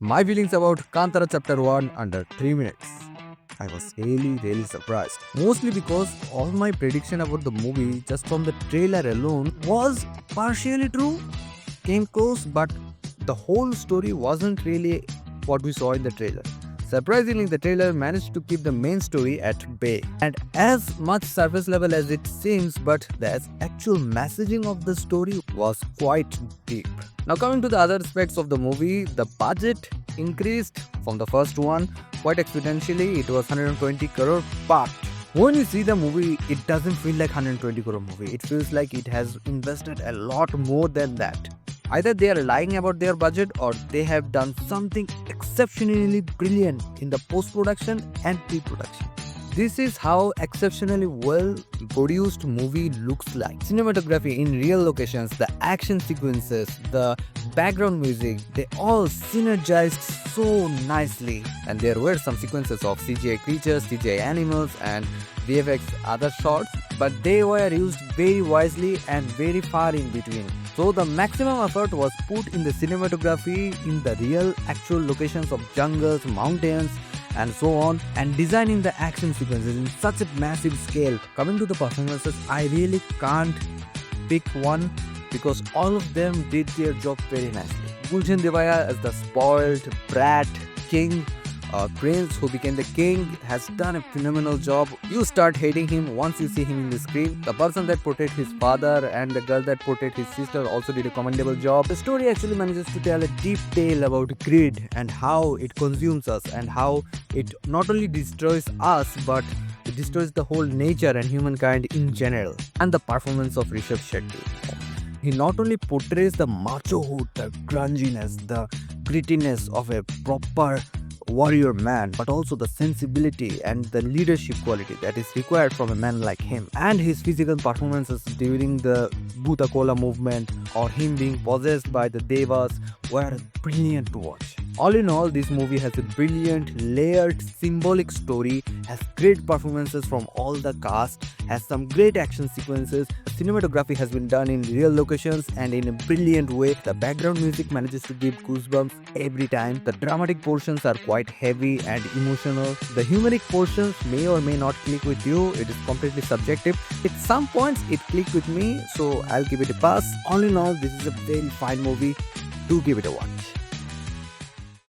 My feelings about Kantara chapter 1 under 3 minutes. I was really surprised. Mostly because all my prediction about the movie just from the trailer alone was partially true, came close, but the whole story wasn't really what we saw in the trailer. Surprisingly, the trailer managed to keep the main story at bay. And as much surface level as it seems, but the actual messaging of the story was quite deep. Now coming to the other aspects of the movie, the budget increased from the first one quite exponentially. It was 120 crore, but when you see the movie, it doesn't feel like 120 crore movie. It feels like it has invested a lot more than that. Either they are lying about their budget or they have done something exceptionally brilliant in the post-production and pre-production. This is how exceptionally well produced movie looks like. Cinematography in real locations, the action sequences, the background music, they all synergized so nicely. And there were some sequences of CGI creatures, CGI animals and VFX other shots, but they were used very wisely and very far in between. So the maximum effort was put in the cinematography in the real actual locations of jungles, mountains, and so on, and designing the action sequences in such a massive scale. Coming to the performances, I really can't pick one because all of them did their job very nicely. Gulshan Devaya as the spoiled brat king, Prince who became the king has done a phenomenal job. You start hating him once you see him in the screen. The person that portrayed his father and the girl that portrayed his sister also did a commendable job. The story actually manages to tell a deep tale about greed and how it consumes us and how it not only destroys us but it destroys the whole nature and humankind in general. And the performance of Rishabh Shetty. He not only portrays the machohood, the grunginess, the grittiness of a proper warrior man, but also the sensibility and the leadership quality that is required from a man like him. And his physical performances during the Bhuta Kola movement or him being possessed by the Devas were brilliant to watch. All in all, this movie has a brilliant, layered, symbolic story, has great performances from all the cast, has some great action sequences. Cinematography has been done in real locations and in a brilliant way. The background music manages to give goosebumps every time. The dramatic portions are quite heavy and emotional. The humoric portions may or may not click with you. It is completely subjective. At some points, it clicked with me, so I'll give it a pass. All in all, this is a very fine movie. Do give it a watch.